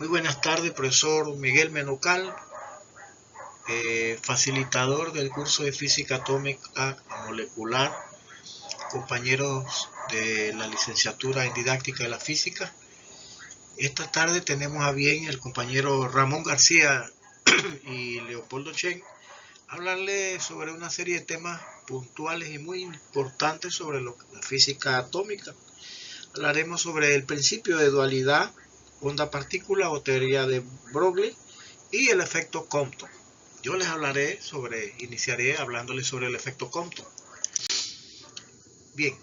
Muy buenas tardes, profesor Miguel Menocal, facilitador del curso de Física Atómica Molecular, compañeros de la licenciatura en Didáctica de la Física. Esta tarde tenemos a bien el compañero Ramón García y Leopoldo Chen hablarle sobre una serie de temas puntuales y muy importantes sobre la física atómica. Hablaremos sobre el principio de dualidad, onda-partícula o teoría de Broglie y el efecto Compton. Yo les iniciaré hablándoles sobre el efecto Compton. Bien,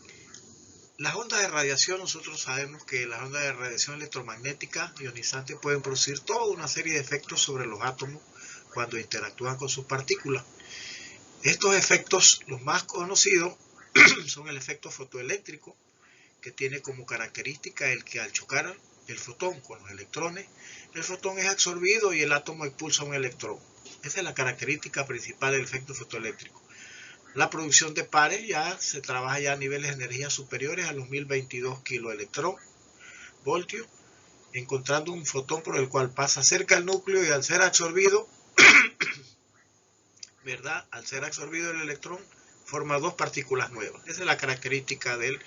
las ondas de radiación, nosotros sabemos que las ondas de radiación electromagnética ionizante pueden producir toda una serie de efectos sobre los átomos cuando interactúan con sus partículas. Estos efectos, los más conocidos, son el efecto fotoeléctrico, que tiene como característica el que al chocar el fotón con los electrones, el fotón es absorbido y el átomo expulsa un electrón. Esa es la característica principal del efecto fotoeléctrico. La producción de pares ya se trabaja ya a niveles de energía superiores a los 1022 kiloelectronvoltios, encontrando un fotón por el cual pasa cerca al núcleo y al ser absorbido, ¿verdad? Al ser absorbido el electrón, forma dos partículas nuevas. Esa es la característica de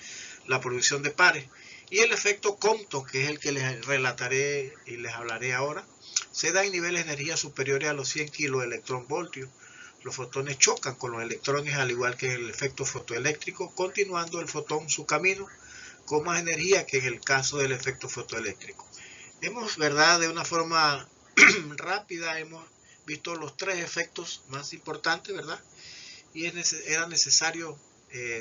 la producción de pares. Y el efecto Compton, que es el que les relataré y les hablaré ahora, se da en niveles de energía superiores a los 100 kiloelectronvoltios. Los fotones chocan con los electrones al igual que en el efecto fotoeléctrico, continuando el fotón su camino con más energía que en el caso del efecto fotoeléctrico. Hemos, ¿verdad?, de una forma rápida, hemos visto los tres efectos más importantes, ¿verdad? Y era necesario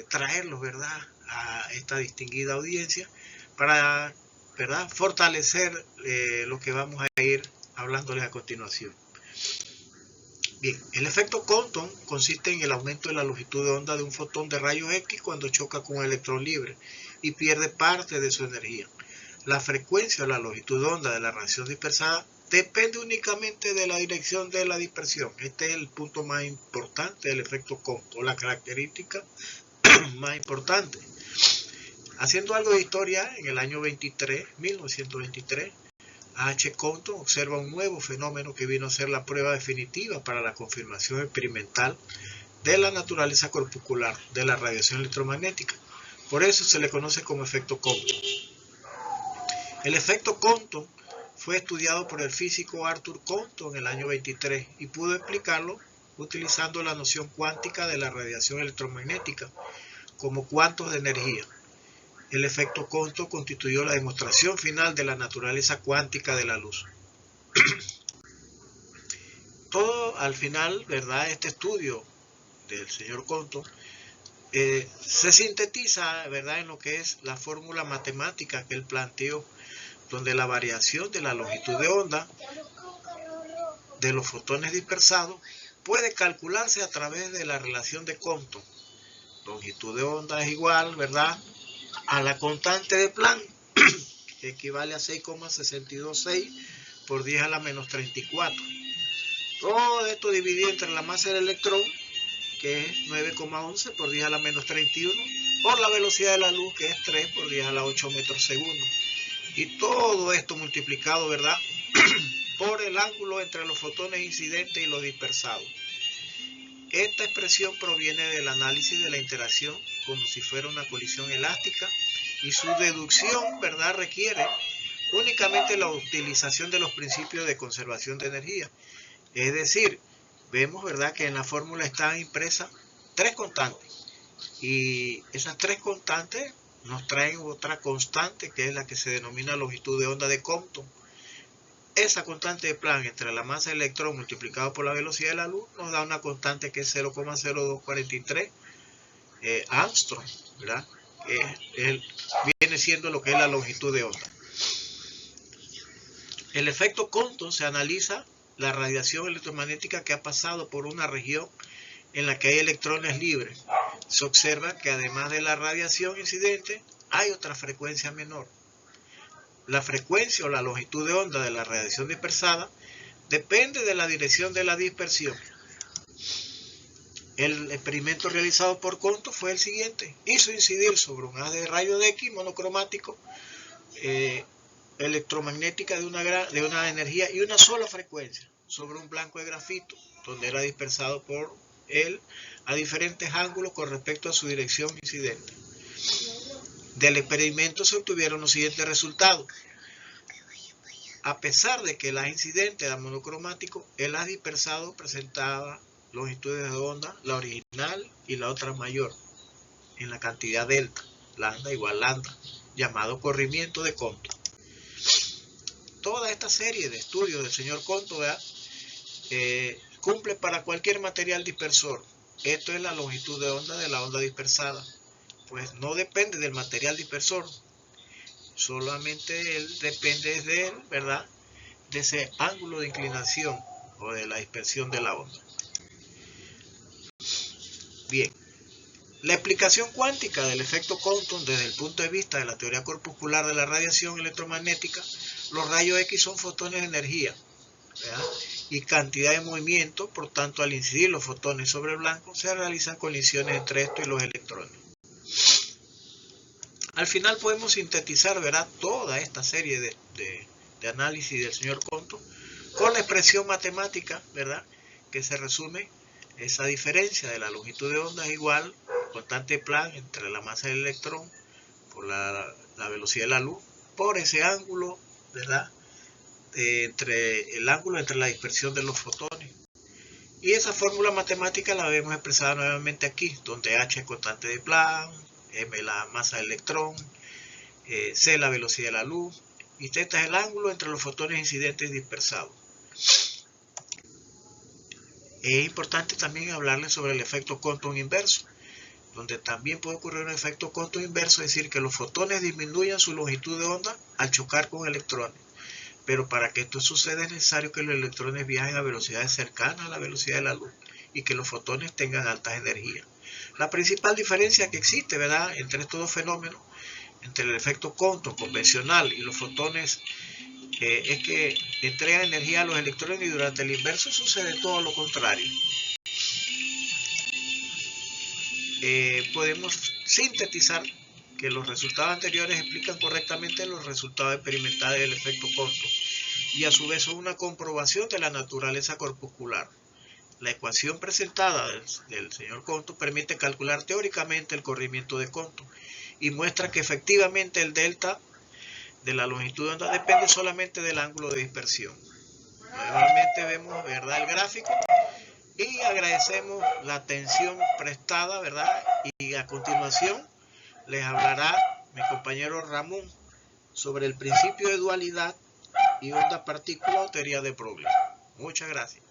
traerlos, ¿verdad?, a esta distinguida audiencia para, ¿verdad?, fortalecer lo que vamos a ir hablándoles a continuación. Bien, el efecto Compton consiste en el aumento de la longitud de onda de un fotón de rayos X cuando choca con un electrón libre y pierde parte de su energía. La frecuencia o la longitud de onda de la radiación dispersada depende únicamente de la dirección de la dispersión. Este es el punto más importante del efecto Compton, la característica más importante. Haciendo algo de historia, en el año 1923, H. Compton observa un nuevo fenómeno que vino a ser la prueba definitiva para la confirmación experimental de la naturaleza corpuscular de la radiación electromagnética. Por eso se le conoce como efecto Compton. El efecto Compton fue estudiado por el físico Arthur Compton en el año 23 y pudo explicarlo utilizando la noción cuántica de la radiación electromagnética como cuantos de energía. El efecto Compton constituyó la demostración final de la naturaleza cuántica de la luz. Todo al final, ¿verdad?, este estudio del señor Compton se sintetiza, ¿verdad?, en lo que es la fórmula matemática que él planteó, donde la variación de la longitud de onda de los fotones dispersados puede calcularse a través de la relación de Compton. Longitud de onda es igual, ¿verdad?, a la constante de Planck, que equivale a 6,626 por 10 a la menos 34. Todo esto dividido entre la masa del electrón, que es 9,11 por 10 a la menos 31, por la velocidad de la luz, que es 3 por 10 a la 8 metros segundo. Y todo esto multiplicado, ¿verdad?, por el ángulo entre los fotones incidentes y los dispersados. Esta expresión proviene del análisis de la interacción como si fuera una colisión elástica, y su deducción, ¿verdad?, requiere únicamente la utilización de los principios de conservación de energía. Es decir, vemos, ¿verdad?, que en la fórmula están impresas tres constantes, y esas tres constantes nos traen otra constante que es la que se denomina longitud de onda de Compton. Esa constante de Planck entre la masa del electrón multiplicado por la velocidad de la luz nos da una constante que es 0,0243 Armstrong, ¿verdad?, viene siendo lo que es la longitud de onda. El efecto Compton se analiza la radiación electromagnética que ha pasado por una región en la que hay electrones libres. Se observa que además de la radiación incidente, hay otra frecuencia menor. La frecuencia o la longitud de onda de la radiación dispersada depende de la dirección de la dispersión. El experimento realizado por Compton fue el siguiente. Hizo incidir sobre un haz de rayos X monocromático electromagnética de una energía y una sola frecuencia sobre un blanco de grafito, donde era dispersado por él a diferentes ángulos con respecto a su dirección incidente. Del experimento se obtuvieron los siguientes resultados. A pesar de que el haz incidente era monocromático, el haz dispersado presentaba longitudes de onda, la original y la otra mayor, en la cantidad delta, lambda igual lambda, llamado corrimiento de Compton. Toda esta serie de estudios del señor Compton cumple para cualquier material dispersor. Esto es la longitud de onda de la onda dispersada, pues no depende del material dispersor, solamente él depende de él, ¿verdad?, de ese ángulo de inclinación o de la dispersión de la onda. Bien, la explicación cuántica del efecto Compton desde el punto de vista de la teoría corpuscular de la radiación electromagnética, los rayos X son fotones de energía, ¿verdad?, y cantidad de movimiento, por tanto al incidir los fotones sobre el blanco se realizan colisiones entre estos y los electrones. Al final podemos sintetizar, ¿verdad?, toda esta serie de análisis del señor Compton con la expresión matemática, ¿verdad?, que se resume esa diferencia de la longitud de onda es igual constante de Planck entre la masa del electrón por la velocidad de la luz por ese ángulo, ¿verdad?, entre el ángulo entre la dispersión de los fotones. Y esa fórmula matemática la vemos expresada nuevamente aquí, donde H es constante de Planck, M la masa del electrón, C la velocidad de la luz y θ es el ángulo entre los fotones incidentes y dispersados. Es importante también hablarles sobre el efecto Compton inverso, donde también puede ocurrir un efecto Compton inverso, es decir, que los fotones disminuyan su longitud de onda al chocar con electrones. Pero para que esto suceda es necesario que los electrones viajen a velocidades cercanas a la velocidad de la luz y que los fotones tengan altas energías. La principal diferencia que existe, ¿verdad?, entre estos dos fenómenos, entre el efecto Compton convencional y los fotones, es que entregan energía a los electrones y durante el inverso sucede todo lo contrario. Podemos sintetizar que los resultados anteriores explican correctamente los resultados experimentales del efecto Compton y a su vez son una comprobación de la naturaleza corpuscular. La ecuación presentada del señor Compton permite calcular teóricamente el corrimiento de Compton y muestra que efectivamente el delta de la longitud de onda depende solamente del ángulo de dispersión. Nuevamente vemos, ¿verdad?, el gráfico y agradecemos la atención prestada, ¿verdad? Y a continuación les hablará mi compañero Ramón sobre el principio de dualidad y onda partícula o teoría de Broglie. Muchas gracias.